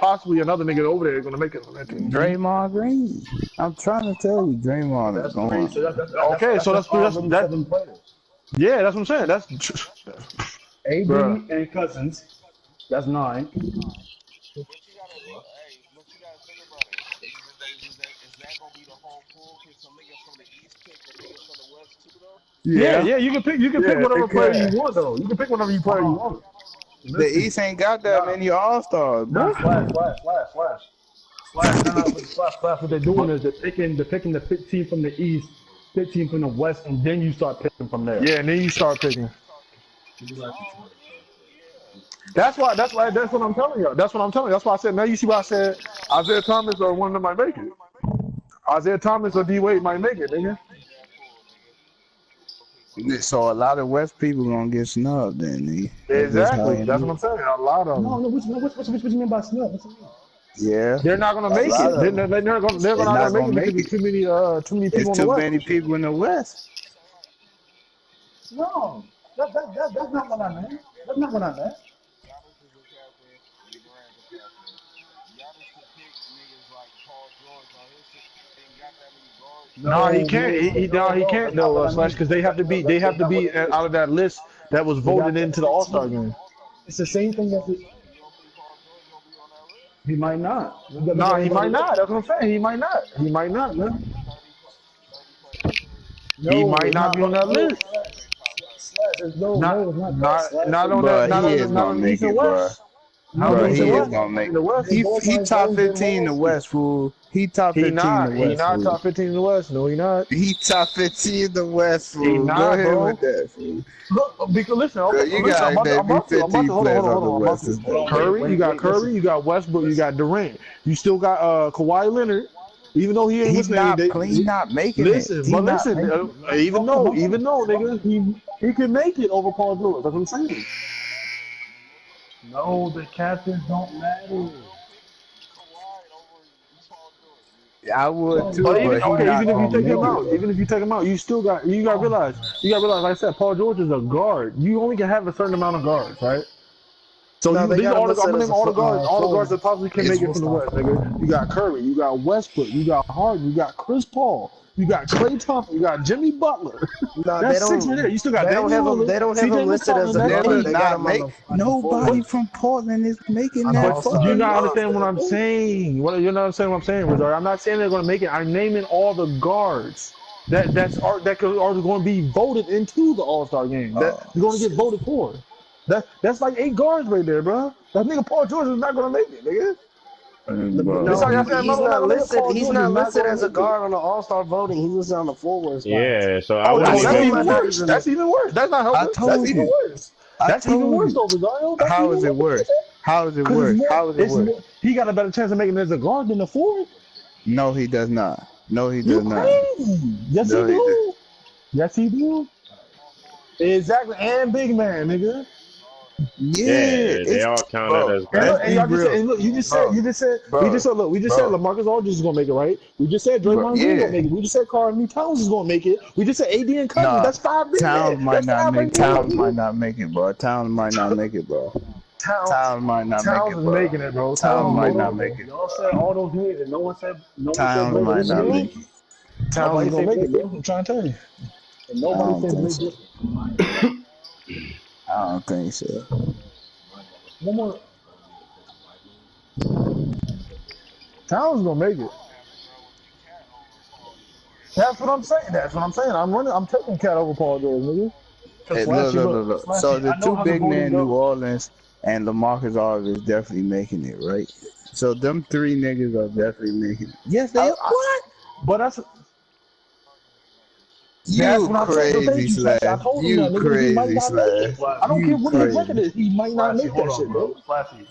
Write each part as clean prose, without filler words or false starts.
possibly another nigga over there gonna make it on that team. Draymond Green. I'm trying to tell you, Draymond is going. Okay, so that's seven players. Yeah, that's what I'm saying. That's AD bruh. and Cousins. That's 9. But you gotta think about it. Is that gonna be the whole pool? Can some niggas from the East pick the niggas from the West too, though? Yeah, you can pick whatever player can. you want though. You can pick whatever player you want. The East ain't got that many All-Stars, bro. Flash. What they're doing is they're picking the 15 from the East, 15 from the West, and then you start picking from there. Yeah, and then you start picking. That's what I'm telling you. That's why I said, now you see why I said Isaiah Thomas or one of them might make it. Isaiah Thomas or D Wade might make it, nigga. So a lot of West people gonna get snubbed, then. Exactly. That's what I'm saying. A lot of them. No, what you mean by snub? Yeah. They're not gonna make it. They're not gonna make it because too many people in the West. Too many people in the West. No, that's not what I meant. That's not what I meant. No, he can't. He can't though, Slash, because they have to be out of that list that was voted into the All-Star game. It's the same thing that he might not. No, he might not. That's what I'm saying. He might not, man. He might not be on that list. Not on the East and West. Bro, he is gonna make it. He top 15 in the West, fool. He top 15 in the West. He not top 15 in the West. No, he not. He top 15 in the West, fool. He not, Go ahead bro. with that, fool. Look, because listen, You got maybe 15 players on the West. Curry, you got Curry, you got Westbrook, you got Durant. You still got Kawhi Leonard. Even though he ain't He's not making it. Even though, nigga, he can make it over Paul George. That's what I'm saying. No, the captains don't matter. I would too, But but even if you take him out, you got to realize, like I said, Paul George is a guard. You only can have a certain amount of guards, right? So I'm gonna name all the guards that possibly can make it from the West, nigga. You got Curry, you got Westbrook, you got Harden, you got Chris Paul, you got Klay Thompson, you got Jimmy Butler. No, That's 6 right there. You still got they don't have him listed as a guard. Nobody from Portland is making that. You not understand what I'm saying? You're not understanding what I'm saying, Rizar. I'm not saying they're going to make it. I'm naming all the guards that are going to be voted into the All-Star game. That you're going to get voted for. That's like 8 guards right there, bro. That nigga Paul George is not going to make it, nigga. He's not listed as a guard on the All-Star voting. He's listed on the forward spot. Yeah, so that's even worse. That's even worse. That's not helpful. That's even worse. That's even worse, though, Rosario. How is it worse? How is it worse? He got a better chance of making it as a guard than a forward. No, he does not. No, he does not. Yes, he do. Yes, he do. Exactly, and big man, nigga. Yeah, they all counted as we just said LaMarcus Aldridge is gonna make it, right? We just said Draymond Green gonna make it. We just said Karl-Anthony Towns is gonna make it. We just said AD and Cousins. That's 5 big. Towns might not make it, bro. Towns might not make it, bro. Towns might not make it, bro. Making it, bro. Towns might not make it. Y'all said all those names, and no one said. Towns might not make it. Towns gonna make it, bro. I'm trying to tell you. And nobody said I don't think so. One more. Towns gonna make it. That's what I'm saying. I'm taking Cat over Paul George, nigga. Hey, look. So the 2 big men, New Orleans and LaMarcus Aldridge, is definitely making it, right? So them 3 niggas are definitely making it. Yes, they are. What? But that's. You crazy Slash. You crazy Slash. I don't care what his record is. He might not make that shit, bro.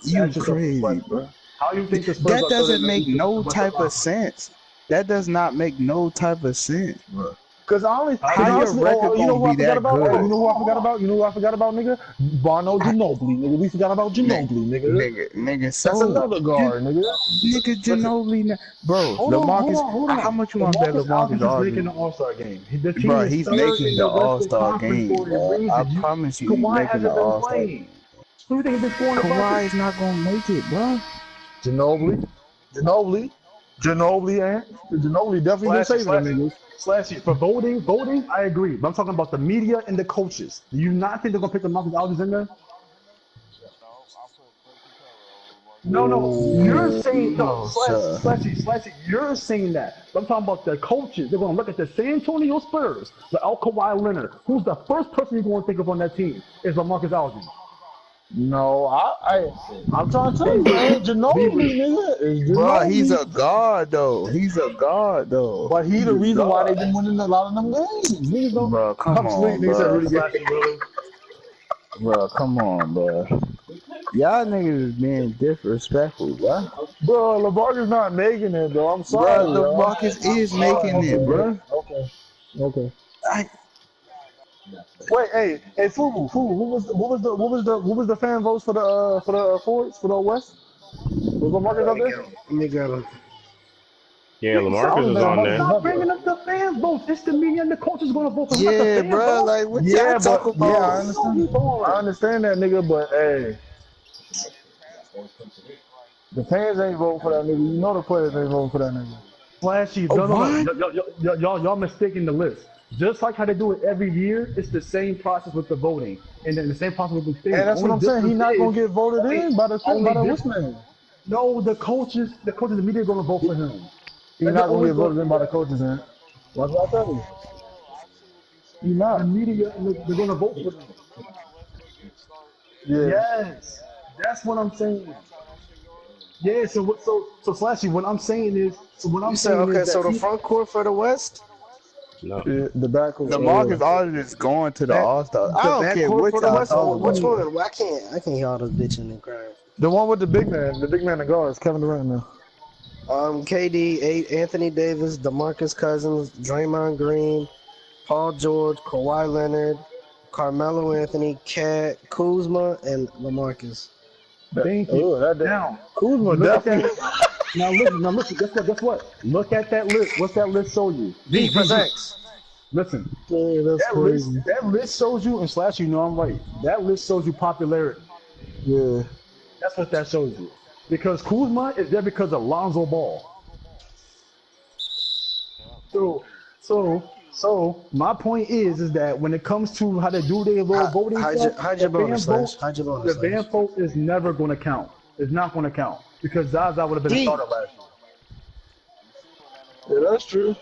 You crazy, bro. How you think that doesn't make no type of sense. That does not make no type of sense, bro. Because how your record gonna be that good? You know who I forgot about, nigga? Bono Ginobili, nigga. We forgot about Ginobili, nigga. Nigga, that's another guard, nigga. Nigga, Ginobili, bro. LaMarcus, how much you want to bet LaMarcus Aldridge? He's making the All-Star game. Bro, he's making the All-Star game. I promise you, he's making the All-Star game. Who do you think is scoring? Kawhi is not gonna make it, bro. Ginobili, and Ginobili definitely been saving them niggas. Slashy, for voting, I agree. But I'm talking about the media and the coaches. Do you not think they're gonna pick the Marcus Aldridge in there? No, I'll put Quincy Carroll. No, you're saying no, sir. Slashy, you're saying that. But I'm talking about the coaches. They're gonna look at the San Antonio Spurs, the Kawhi Leonard. Who's the first person you're gonna think of on that team? Is LaMarcus Aldridge. No, I'm trying to tell you, man. Ginobili, nigga, is Bro, Ginobili. he's a guard though. But he the reason why they been winning a lot of them games. Niggas don't. Bro, come on, Niggas said bro. Rudy Gay. Bro, come on, bro. Y'all niggas is being disrespectful, bro. Bro, LeBar's not making it, though. I'm sorry. Bro, LaMarcus is making it, bro. Okay. Wait, hey, Fubu, what was the fan votes for the Fords for the West? Was LaMarcus up there? Nigga, Yeah, LaMarcus is on there. Stop bringing up the fans votes. It's the media and the coaches gonna vote for him. not the Yeah, fans bro. vote. Like, what y'all talking about? I understand that, nigga, but hey, the fans ain't voting for that nigga. You know the players ain't voting for that nigga. Flashy, y'all mistaking the list. Just like how they do it every year, it's the same process with the voting, and then the same process with the thing. And that's what I'm saying. He's not gonna get voted in by the what's name. No, the coaches, the media are gonna vote for him. He's not gonna get voted in by the coaches, man. That's what I tell you. He's The not. media, they're gonna vote for him. Yeah. Yes, that's what I'm saying. Yeah, so Slashy, what I'm saying is, you said okay. So the front court for the West. No. Yeah, the back. LaMarcus Aldridge is going to the All-Star. I don't care what for the y'all West. talking Which about. one? I can't hear all this bitching and crying. The one with the big man in guards, Kevin Durant now. KD, Anthony Davis, DeMarcus Cousins, Draymond Green, Paul George, Kawhi Leonard, Carmelo Anthony, Cat, Kuzma, and LaMarcus. Thank you. Oh, that Now, Kuzma look at definitely. that. Now listen. Guess what? Look at that list. What's that list show you? Defense X. Listen. Yeah, that's crazy. That list shows you, and Slash, you know I'm right. That list shows you popularity. Yeah. That's what that shows you. Because Kuzma is there because of Lonzo Ball. So my point is that when it comes to how they do their little voting stuff, the fan vote is never going to count. It's not going to count because Zaza would have been a starter last year. Yeah, that's true.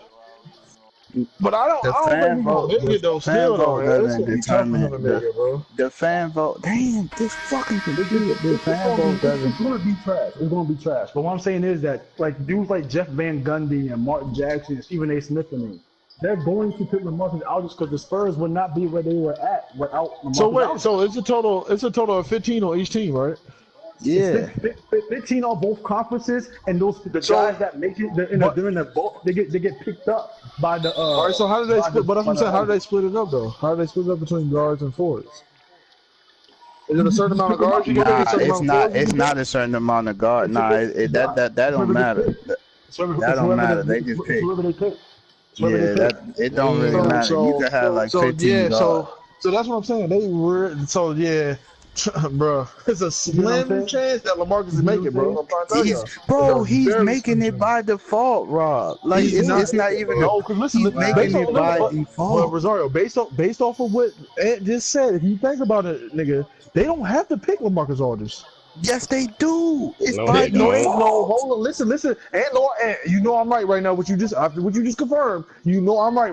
But I don't think we're going to though. Still, though, man. It's going to be tough for him to make it, bro. The fan vote. Damn, this fucking the fan vote doesn't. It's going to be trash. It's going to be trash. But what I'm saying is that like dudes like Jeff Van Gundy and Martin Jackson and Stephen A. Smith and me, they're going to pick LaMarcus Aldridge because the Spurs would not be where they were at without LaMarcus Aldridge. So it's a total of 15 on each team, right? Yeah. 15 on both conferences, and the guys that make it during the vote, they get picked up by the. All right. So how do they split? But that's what I'm saying. How do they split it up though? How do they split it up between guards and forwards? Is it a certain amount of guards you get? Nah, it's not. It's not a certain amount of guard. Nah, that don't matter. That don't matter. They just pick. Yeah, it don't really matter. You can have like 15 guards. So that's what I'm saying. They were bro. It's a slim chance that LaMarcus is making, bro. I'm trying to tell you. Bro, he's making it by default, Rob. Like it's not even. No, because listen, he's making it by default. But Rosario, based off of what Ant just said, if you think about it, nigga, they don't have to pick LaMarcus Aldridge. Yes, they do. It's No, by they don't. default. No, hold on, listen. And you know I'm right right now. What you just confirmed, you know I'm right.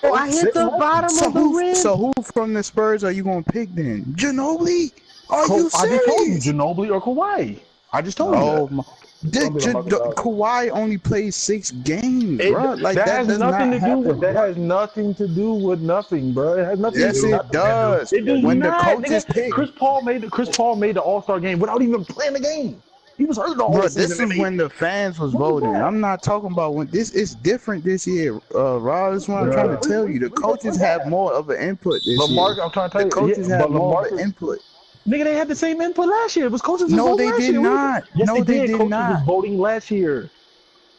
Oh, I hit the bottom of the rim. So who from the Spurs are you gonna pick then? Ginobili? Are you serious? I just told you, Ginobili or Kawhi. I just told you. Kawhi only plays 6 games, bro. Like that has nothing to do with. That has nothing to do with nothing, bro. It has nothing. Yes, to do it does. It does when not. the coaches pick. Chris Paul made the All-Star game without even playing the game. He was hurt the whole season. This is when the fans was voting. I'm not talking about when this is different this year. Rob, that's what I'm trying to tell you. The coaches have more of an input this year. I'm trying to tell you. The coaches have more of an input. Nigga, they had the same input last year. It was coaches. No, they did not. Yes, no, they did coaches not. was voting last year.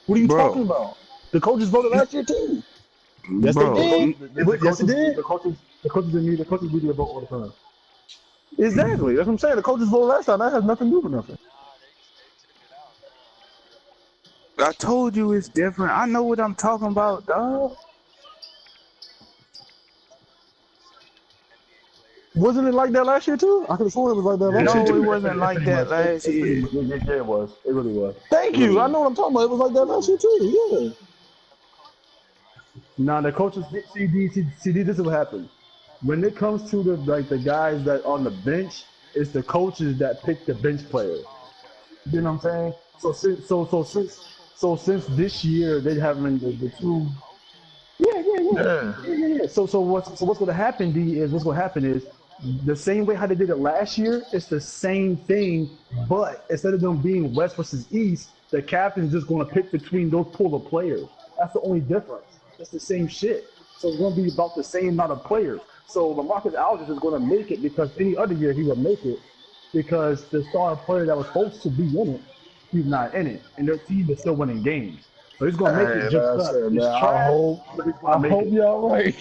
What are you talking about? The coaches voted last year too. Yes, they did. Yes, they did. The coaches need to vote all the time. Exactly. That's what I'm saying. The coaches voted last time. That has nothing to do with nothing. I told you it's different. I know what I'm talking about, dog. Wasn't it like that last year too? I could have sworn it was like that last year No, too. it wasn't like that last year. Yeah, it was. It really was. Thank you. I know what I'm talking about. It was like that last year too. Yeah. Now the coaches CD. This is what happened. When it comes to the guys that on the bench, it's the coaches that pick the bench players. You know what I'm saying? So since this year they having the two. Yeah. So what's gonna happen, D, is what's gonna happen is the same way how they did it last year. It's the same thing, but instead of them being West versus East, the captain's just gonna pick between those pool of players. That's the only difference. It's the same shit. So it's gonna be about the same amount of players. So LaMarcus Aldridge is gonna make it because any other year he would make it because the star player that was supposed to be in it, he's not in it, and their team is still winning games. So he's gonna make it just I hope y'all right.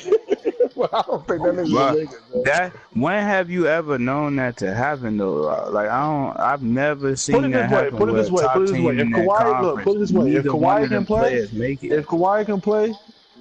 Well, I don't think that nigga's gonna make it. That when have you ever known that to happen though? Like I've never seen that happen. Put it this way. If Kawhi, put it this way. If Kawhi can play,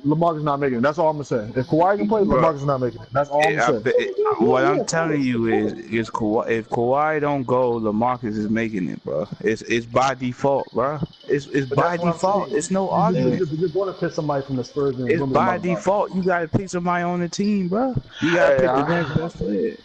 LaMarcus not making it. That's all I'm gonna say. If Kawhi can play, LaMarcus not making it. That's all I'm gonna say. What I'm telling you is Kawhi, if Kawhi don't go, LaMarcus is making it, bro. It's by default, bro. It's by default. It's no argument. You're going to pick somebody from the Spurs. It's by default. You gotta pick somebody on the team, bro. You gotta pick the next best player.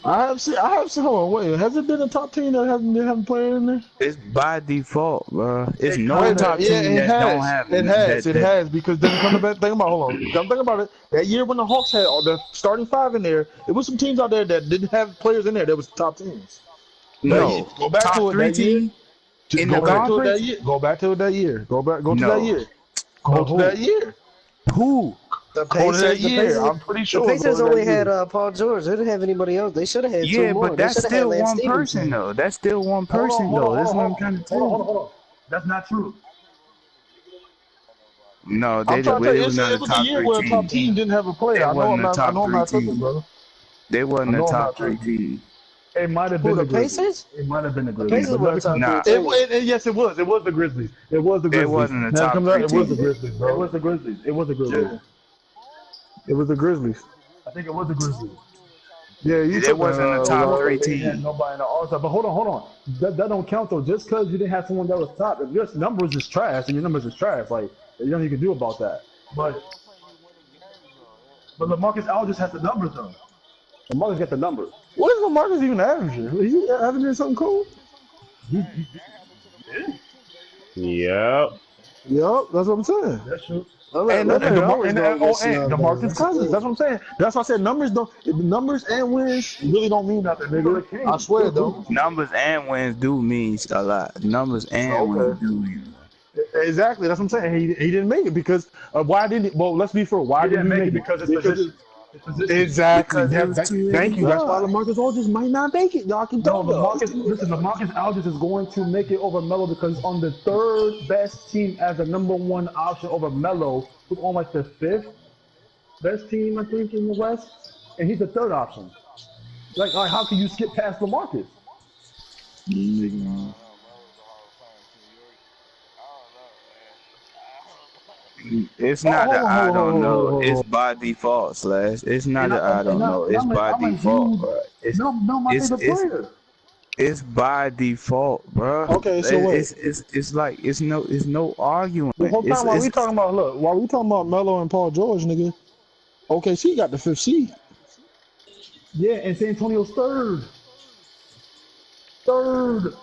I have seen. Hold on, wait. Has it been a top team that haven't played in there? It's by default, bro. It's no top team that don't have it. It has because then think about. Hold on. Think about it. That year when the Hawks had the starting five in there, it was some teams out there that didn't have players in there. That was top teams. No, go back top to it that year. In the conference. Go back to that year. Go to that year. Go to that year. Who? The Pacers, I'm pretty sure. The Pacers only had Paul George. They didn't have anybody else. They should have had two more. But that's still one person, though. That's still one person, though. That's what I'm trying to tell you. Hold on. That's not true. No, they didn't. It was a year where a top team didn't have a player. I know I'm not tripping, brother. They wasn't a top 3 team. It might have been the Pacers. It might have been the Grizzlies. The Pacers were top 3. Yes, it was. It was the Grizzlies. It was the Grizzlies. It wasn't a top 3 team. It was the Grizzlies, bro. It was the Grizzlies. It was the Grizzlies. Yeah. It was the Grizzlies. I think it was the Grizzlies. Yeah, it wasn't a top 3 team. Had nobody in the All-Star. But hold on. That don't count though. Just because you didn't have someone that was top, if your numbers is trash, and your numbers is trash, like there's nothing you can do about that. But LaMarcus Aldridge has the numbers though. LaMarcus got the numbers. What is LaMarcus even averaging? Is he averaging something cool? Yep. That's what I'm saying. That's true. And DeMarcus Cousins. That's what I'm saying. That's why I said numbers and wins really don't mean nothing, nigga. I swear though. Numbers and wins do mean a lot. Numbers and wins do mean a lot. Exactly. That's what I'm saying. He didn't make it because why didn't? Well, let's be fair. Why didn't he make it? Because it's position. Exactly. Thank you. That's why LaMarcus Aldridge might not make it. Y'all can tell. LaMarcus Aldridge is going to make it over Melo because he's on the third best team as the number 1 option over Melo, who's on like the 5th best team, I think, in the West, and he's the 3rd option. Like how can you skip past LaMarcus? It's not that I don't know. It's by default, Slash. It's not that I don't know. It's by default, bro. It's by default, bro. Okay, so it's like it's no arguing. The whole time while we talking about Melo and Paul George, nigga. Okay, so he got the 5th seed. Yeah, and San Antonio's 3rd.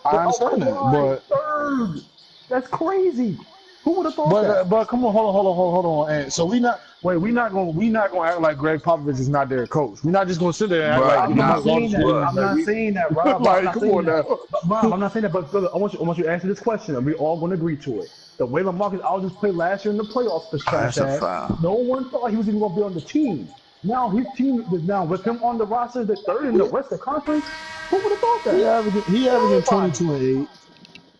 I understand that, but 3rd. That's crazy. Who would have thought that? But come on, hold on. And so we not gonna act like Greg Popovich is not their coach. We're not just gonna sit there and act like I'm not saying that, Rob. Like, come on now. Rob, I'm not saying that, but brother, I want you to answer this question, and we're all gonna agree to it. The way LaMarcus Aldridge played last year in the playoffs was trash ass. No one thought he was even gonna be on the team. Now his team is now with him on the roster, the 3rd in the Western Conference. Who would have thought that? He averaging 22 and 8.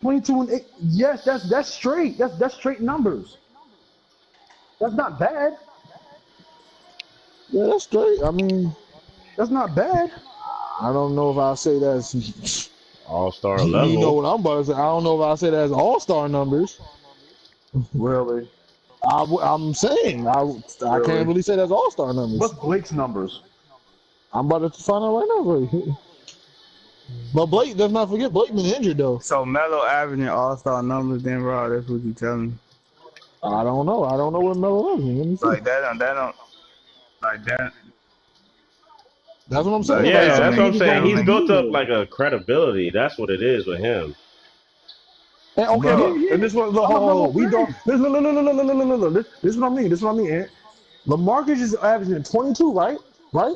22 and 8. Yes, that's straight. That's straight numbers. That's not bad. Yeah, that's straight. I mean, that's not bad. I don't know if I say that's. All-star You level. know what I'm about to say. I don't know if I say that's all-star numbers. Really? I'm saying I can't really say that's all-star numbers. What's Blake's numbers? I'm about to find out right now for you. But Blake, let's not forget, Blake been injured though. So Melo averaging all-star numbers, then Raw. That's what you telling me. I don't know. I don't know what Melo is. Let me see. Like that don't like that. That's what I'm saying. Yeah, Like, that's what I'm saying. He's like, built up like a credibility. That's what it is with him. And, okay, look, and this one, look, we don't. This is what I mean. This is what I mean. Ant. LaMarcus is averaging 22, right? Right.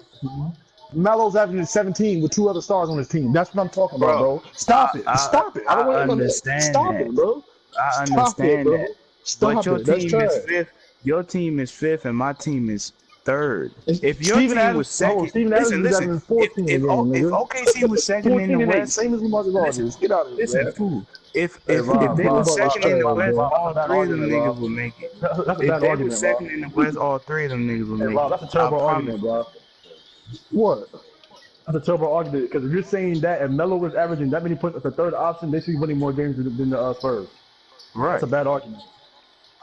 Melo's averaging 17 with 2 other stars on his team. That's what I'm talking about, bro. Stop it. Stop it. I understand. Stop it, bro. I understand that. Stop but your it. team is 5th. Your team is 5th, and my team is 3rd. If your Steven team was 2nd, listen. If OKC was 2nd in the West, same as LaMarcus Aldridge. Get out of here. Listen, fool. If they were 2nd in the West, all 3 of them niggas would make it. If they were 2nd in the West, all 3 of them niggas would make it. That's a terrible argument, bro. What? That's a terrible argument because if you're saying that and Melo was averaging that many points as the 3rd option, they should be winning more games than the Spurs. Right. That's a bad argument.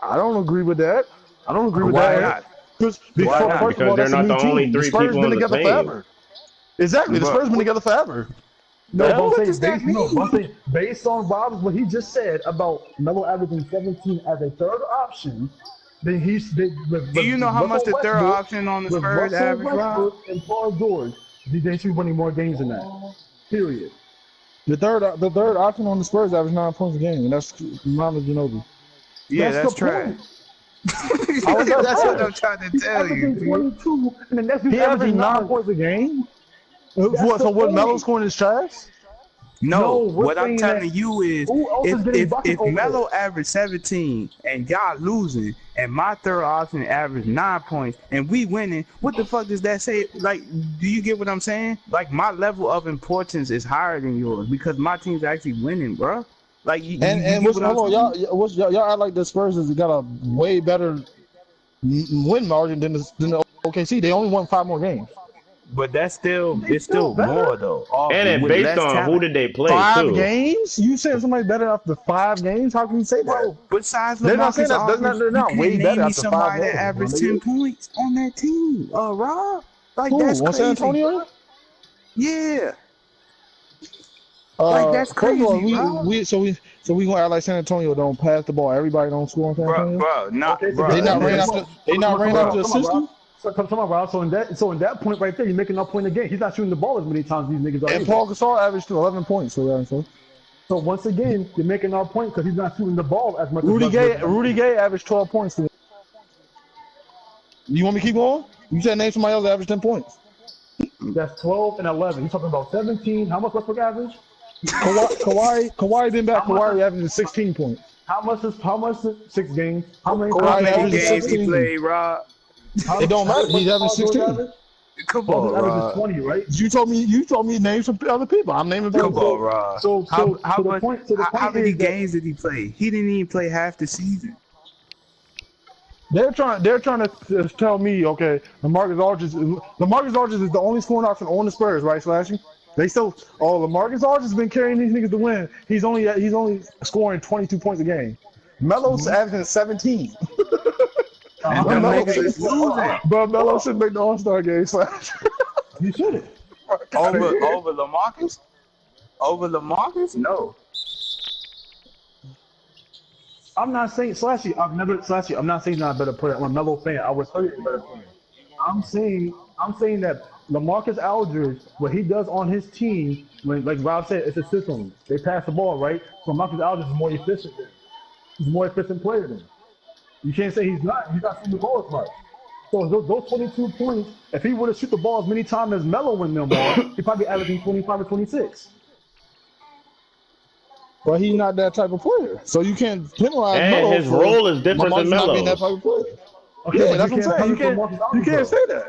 I don't agree with that. I don't agree with Why that. not? Because they're not the only 3 Spurs people been on the together team. forever. Exactly, the Spurs been together forever. No, but I'm saying based on Rob's what he just said about Melo averaging 17 as a 3rd option, then do you know how much the 3rd option on the Spurs average, Rob? And Paul George, they should be winning more games than that. Period. The third option on the Spurs average 9 points a game, and that's Manu Ginobili. Yeah, that's trash. That's what I'm trying to tell you. 22, and then that's he averaging 9 points a game. So what Melo's scoring is trash? No, what I'm telling you is if Melo averaged 17 and y'all losing and my 3rd option averaged 9 points and we winning, what the fuck does that say? Like, do you get what I'm saying? Like, my level of importance is higher than yours because my team's actually winning, bro. Like, y'all act like the Spurs has got a way better win margin than the OKC. They only won 5 more games. But it's still more though. And it based on who did they play 5 too. games? You saying somebody better after 5 games? How can you say that? Bro, besides they're not saying that. They're not way better after 5 somebody games. that averaged 10 points on that team. Rob, like that's crazy. San Antonio? Yeah. Like that's crazy. We gonna act like San Antonio don't pass the ball. Everybody don't score on San Antonio. Bro, they not ran after the system. So come on, Rob. So in that point right there, you're making up point again. He's not shooting the ball as many times these niggas are. And Paul Gasol averaged 11 points. So once again, you're making our point because he's not shooting the ball as much. Rudy Gay averaged 12 points. You want me to keep going? You said name somebody else that averaged 10 points. That's 12 and 11. You're talking about 17. How much Westbrook average? Kawhi been back. Kawhi averaging 16 points. How much is 6 games? How many games he played, Rob? It don't matter. He's having 16. Come on, Rob. 20, right? You told me to name some other people. I'm naming people. Come on, Rob. So how many games did he play? He didn't even play half the season. They're trying to tell me, okay, LaMarcus Aldridge is the only scoring option on the Spurs, right, Slashy? They still, LaMarcus Aldridge has been carrying these niggas to win. He's only scoring 22 points a game. Melo's averaging 17. But Melo should make the All-Star game. You should. Over LaMarcus? Over LaMarcus? No. I'm not saying Slashy. I'm not saying he's not a better player. I'm a Melo fan. I would tell you he's a better player. I'm saying that LaMarcus Aldridge, what he does on his team, like Rob said, it's a system. They pass the ball, right? So LaMarcus Aldridge is more efficient. He's a more efficient player than him. You can't say he's not. He's not shooting the ball as much. So those 22 points, if he were to shoot the ball as many times as Melo in them ball, he'd probably be averaging 25 or 26. But he's not that type of player. So you can't penalize Melo. And his role is different than Melo's not being Melo's. that type of player. Okay, Yeah, that's what I'm saying. You can't say that.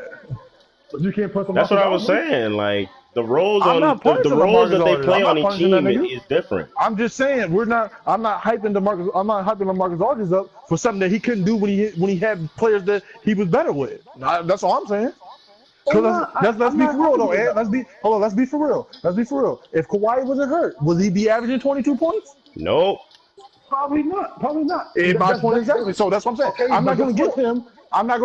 You can't put That's what I was saying. Like the roles I'm on not the punishing roles that LaMarcus they play Aldridge. on I'm each not punishing team that nigga. is different. I'm just saying I'm not hyping LaMarcus Aldridge up for something that he couldn't do when he had players that he was better with. That's all I'm saying. Let's be for real though, Ed. Let's be for real. Let's be for real. If Kawhi wasn't hurt, would he be averaging 22 points? Nope. Probably not. My point exactly. So that's what I'm saying. Okay, I'm not going to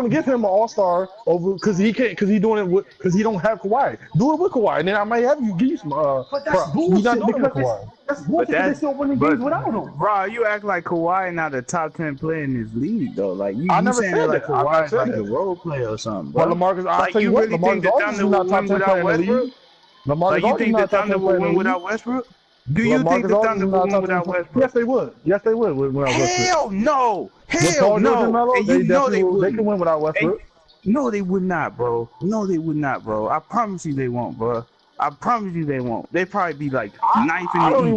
give him an all-star over because he can't because he doing it because he don't have Kawhi. Do it with Kawhi, and then I might have you give you some. But that's bullshit. He's not doing it with Kawhi. That's bullshit. They still winning games without him. Bro, you act like Kawhi not a top 10 player in this league though. Like you never saying said like that. Kawhi is like a role player or something. Bro. Well, LaMarcus, I'll like tell you what, really think the Thunder will win without Westbrook? Like you think the Thunder will win without Westbrook? Do you think the Thunder will win without Westbrook? Yes, they would. Yes, they would without Westbrook. Hell no. Hell no. And you know they would. They can win without Westbrook. No, they would not, bro. No, they would not, bro. I promise you they won't, bro. I promise you they won't. They probably be like ninth in the East. I don't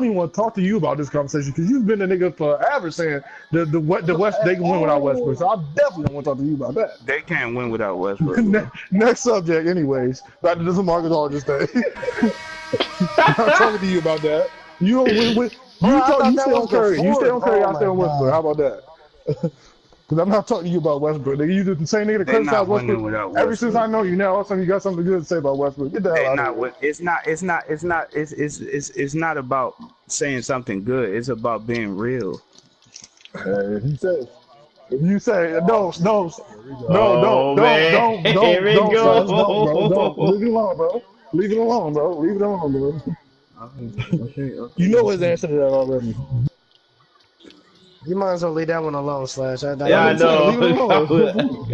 even want to talk to you about this conversation because you've been a nigga forever saying the West they can win without Westbrook. So I definitely don't want to talk to you about that. They can't win without Westbrook. Next subject, anyways. Back to this LaMarcus Aldridge thing. I'm not talking to you about that. You stay on Curry. You stay on Curry. I stay on Westbrook. How about that? Because I'm not talking to you about Westbrook. You the same nigga that criticized Westbrook. Ever since I know you now, all of a sudden you got something good to say about Westbrook. Get the hell out of here. It's not about saying something good. It's about being real. If you say no, don't. Leave it alone, bro. Leave it alone, bro. Okay. You know his answer to that already. You might as well leave that one alone, Slash. Yeah, I know.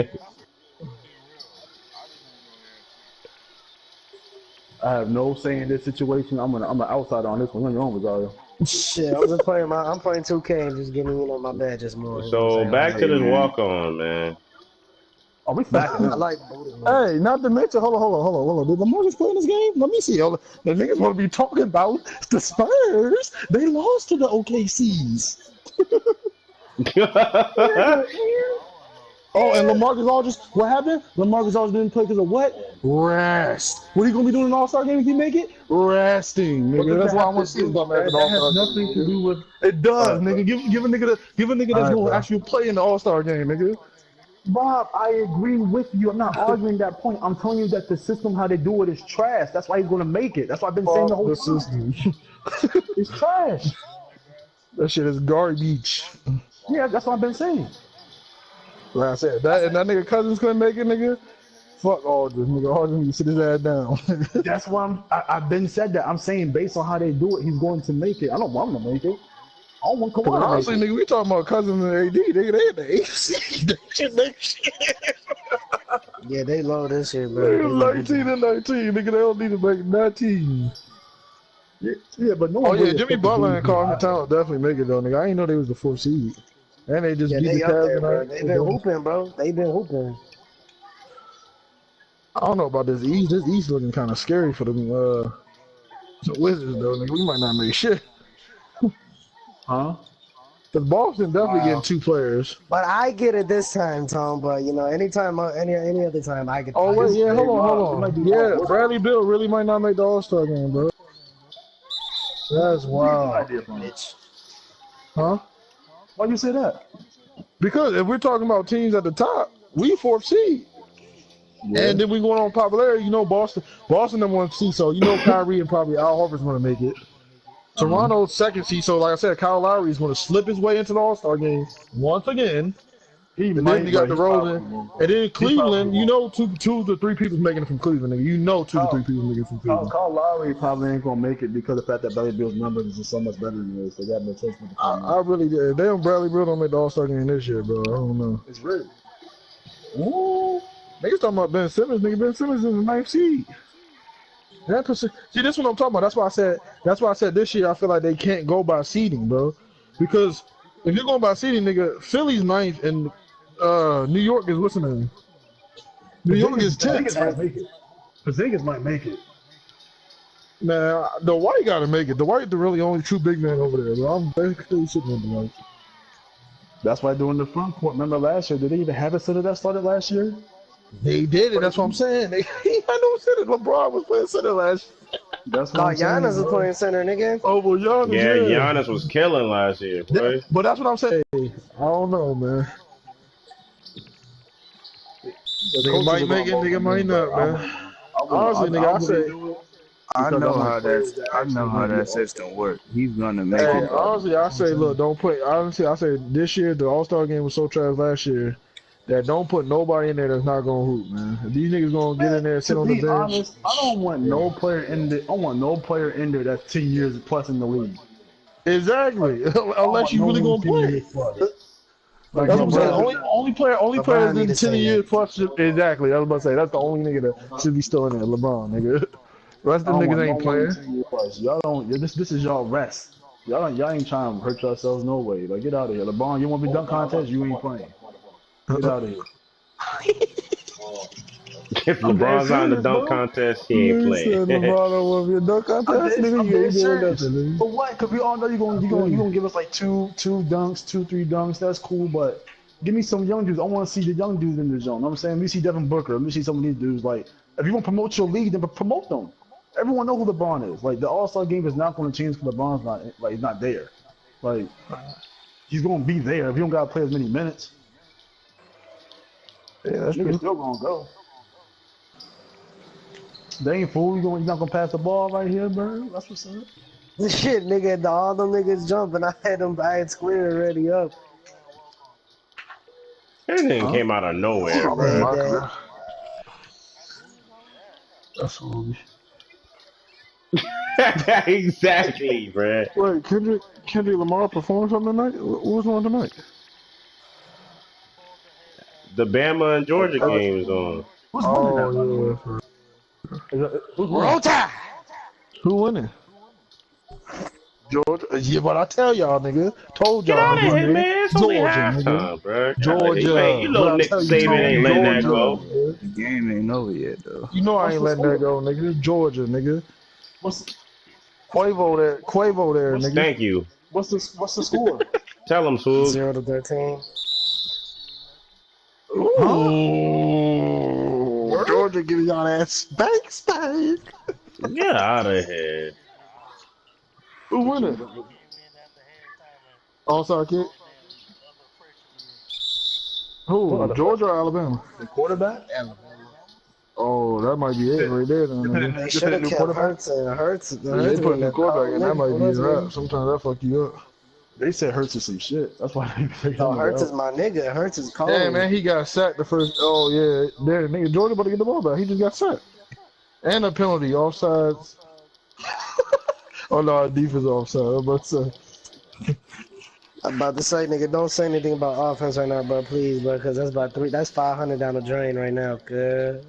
I have no say in this situation. I'm an outsider on this one. Nothing wrong with Rosario. Shit, I'm just playing I'm playing 2K and just getting my badges more. So back to this walk on, man. Are we back? I like Hey, not to mention, hold on. Did LaMarcus play in this game? Let me see. The niggas want to be talking about the Spurs. They lost to the OKCs. Oh, and LaMarcus Aldridge, what happened? LaMarcus Aldridge didn't play because of what? Rest. What are you gonna be doing in the All-Star game if you make it? Resting, nigga. That's why I want to see him come back in the All-Star game. Nothing to do with. It does, nigga. Give a nigga that's gonna actually play in the All-Star game, nigga. Bob, I agree with you. I'm not arguing that point. I'm telling you that the system, how they do it, is trash. That's why he's gonna make it. That's why I've been saying the whole time. It's trash. That shit is garbage. Yeah, that's what I've been saying. Like I said, that nigga Cousins couldn't make it, nigga. Fuck Aldridge, nigga. Aldridge need to sit his ass down. That's why I've been said that. I'm saying based on how they do it, he's going to make it. I don't want him to make it. I don't want Kawhi. Honestly, nigga, we talking about Cousins and AD. They in the AFC. They should make shit. Yeah, they low this year, bro. 19 and 19, nigga. They don't need to make 19. Yeah, but no. Oh yeah, Jimmy Butler and Karl Towns definitely make it though, nigga. I didn't know they was the 4th seed, and they just beat the Cavs. Bro. They been hooping, bro. They been hooping. I don't know about this East. This East looking kind of scary for them. The Wizards though, nigga. We might not make shit. Huh? Because Boston definitely getting 2 players. But I get it this time, Tom. But you know, anytime, any other time, I get. Oh wait, yeah, hold on. Yeah, Bradley Beal really might not make the All-Star game, bro. That's wild. Huh? Why you say that? Because if we're talking about teams at the top, we 4th seed. Yeah. And then we going on popularity, you know, Boston number 1 seed, so you know Kyrie and probably Al Horford's going to make it. Toronto's 2nd seed, so like I said, Kyle Lowry is going to slip his way into the All-Star game once again. And then you got DeRozan. And then Cleveland, you know 2 to 3 people making it from Cleveland, nigga. You know 2 to 3 people making it from Cleveland. Kyle Lowry probably ain't going to make it because of the fact that Bradley Beal's numbers is so much better than his. So that makes sense. I really did. If they don't Bradley Beal don't make the All-Star game this year, bro. I don't know. It's rigged. Ooh. Niggas talking about Ben Simmons. Nigga, Ben Simmons is the 9th seed. See, this is what I'm talking about. That's why I said this year I feel like they can't go by seeding, bro. Because if you're going by seeding, nigga, Philly's 9th and New York is what's the name? New York is 10th. Porzingis might make it. Nah, the White gotta make it. The White the really only true big man over there, bro. I'm basically sitting on the White. That's why doing the front court. Remember last year? Did they even have a center that started last year? They did it. That's what I'm saying. They had no center. LeBron was playing center last year. That's what Giannis was playing center, nigga. Oh, well, Giannis. Yeah, Giannis was killing last year, boy. But that's what I'm saying. I don't know, man. Nigga might make it, nigga might not, man. Honestly, nigga, I say. I know how that system works. He's gonna make it. Honestly, I say, look, don't put. Honestly, I say this year the All-Star game was so trash last year that don't put nobody in there that's not gonna hoop, man. If these niggas gonna get in there and sit on the bench. Honest, I don't want no player in there. I want no player in there that's 10 years plus in the league. Exactly, unless you really gonna play. Like, that's what I'm saying. Only player that's in 10 years plus. Exactly, I was about to say that's the only nigga that should be still in there. LeBron, nigga. The rest of the niggas ain't playing. Y'all don't. This is y'all rest. Y'all ain't trying to hurt yourselves no way. Like, get out of here, LeBron. You want to be dunk contest? You ain't playing. Get out of here. If LeBron's on the dunk contest, he ain't playing. LeBron don't want to be a dunk contest, nigga. You ain't doing nothing. But what? Because we all know you gonna give us like two dunks, 2-3 dunks. That's cool, but give me some young dudes. I want to see the young dudes in the zone. You know what I'm saying? Let me see Devin Booker. Let me see some of these dudes. Like, if you want to promote your league, then promote them. Everyone knows who LeBron is. Like, the All-Star game is not going to change because LeBron's not there. Like, he's going to be there if you don't got to play as many minutes. Yeah, that's true. Still going to go. They ain't fool. You're not going to pass the ball right here, bro. That's what's up. Shit, nigga, all them niggas jumping. I had Square already up. That thing came out of nowhere, bro. That's what we. Exactly, bro. Wait, Kendrick Lamar performed something tonight? What was on tonight? The Bama and Georgia game is on. Who's winning? Who winning? Georgia. Yeah, but I tell y'all, nigga. Told y'all, Get out of nigga. here, man. It's only Georgia, halftime, bro. Georgia. You know Nick Saban ain't letting that go. The game ain't over yet, though. You know I ain't letting that go, nigga. Georgia, nigga. Quavo there, nigga. Thank you. What's the score? Tell him, Swoop. 0-13. Ooh. Georgia giving y'all that spank. Get out of here. Who winning? All-star kick? Who? Georgia or Alabama? The quarterback? Oh, that might be it right there. Then. They should have kept Hurts. They put the quarterback in. That might be right. Sometimes that fuck you up. They said Hurts is some shit. That's why they No, Hurts is my nigga. Hurts is cold. Yeah, man, he got sacked the first. Oh, yeah. There, nigga, Georgia about to get the ball back. He just got sacked. And a penalty, offsides. Oh, no, defense offside. I'm about to say, nigga, don't say anything about offense right now, bro, please, bro, because that's 500 down the drain right now, good.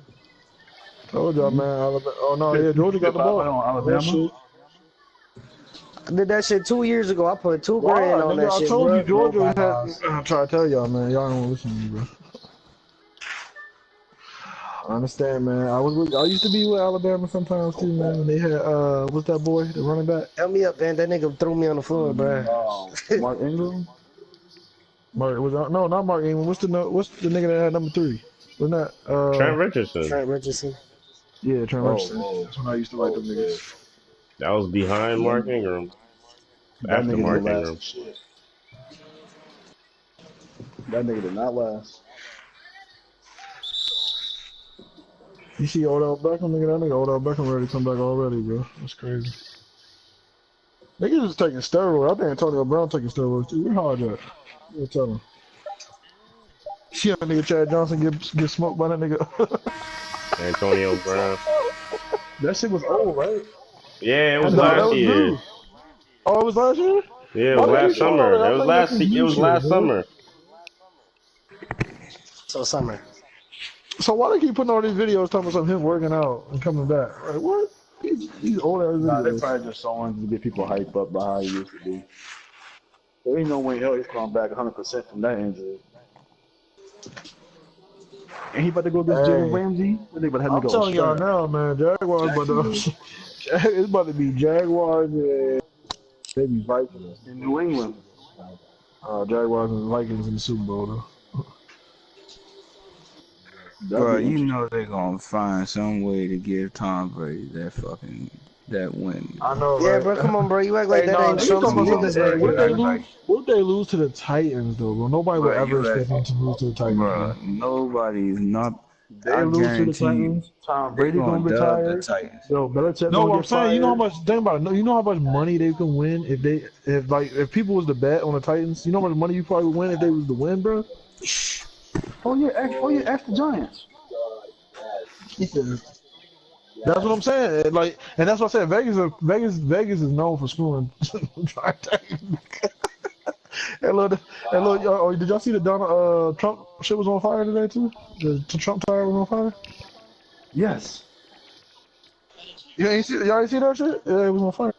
Told y'all, man. Alabama. Oh, no, yeah, Georgia got the ball. Alabama. I did that shit 2 years ago. I put $2 grand on that shit, I told bro. you Georgia had. I'm trying to tell y'all, man. Y'all don't listen to me, bro. I understand, man. I used to be with Alabama sometimes too, man. When they had what's that boy, the running back? Help me up, man. That nigga threw me on the floor, bro. Mark Ingram. Mark was no, not Mark Ingram. What's the nigga that had number 3? Wasn't that Trent Richardson. Trent Richardson. Yeah, Trent Richardson. That's when I used to like them niggas. That was behind Mark Ingram. After Mark Ingram. That nigga did not last. You see Odell Beckham, nigga? That nigga Odell Beckham ready to come back already, bro. That's crazy. Niggas just taking steroids. I think Antonio Brown taking steroids too. Where hard at? You tell him. See that nigga Chad Johnson get smoked by that nigga. Antonio Brown. That shit was old, right? Yeah, it was last year. New. Oh, it was last year? Yeah, it was last summer. It was last summer. So summer. So why they keep putting all these videos talking about him working out and coming back? Like, what? These old ass videos. Nah, they probably just showing to get people hyped up by how he used to be. There ain't no way hell he's coming back 100% from that injury. And he about to go against Jalen Ramsey? I'm telling y'all now, man. Jaguars, it's about to be Jaguars and maybe Vikings in New England. Jaguars and Vikings in the Super Bowl, though. Bro, you know they're gonna find some way to give Tom Brady that win. I know, yeah, right? bro, come on, bro. You act like that ain't something. What if they lose to the Titans, though, bro? Nobody would ever expect them to lose to the Titans. Bro, nobody's not. They lose to the Titans. Tom Brady gonna retire. Yo, Belichick. No, what I'm saying, you know how much. Think about it. You know how much money they can win if people was to bet on the Titans. You know how much money you probably would win if they was to win, bro. Oh yeah, ask the Giants. That's what I'm saying. Like, and that's what I said. Vegas is known for screwing. Hello, did y'all see the Donald Trump shit was on fire today too? The Trump tire was on fire. Yes. Y'all ain't see that shit? Yeah, it was on fire.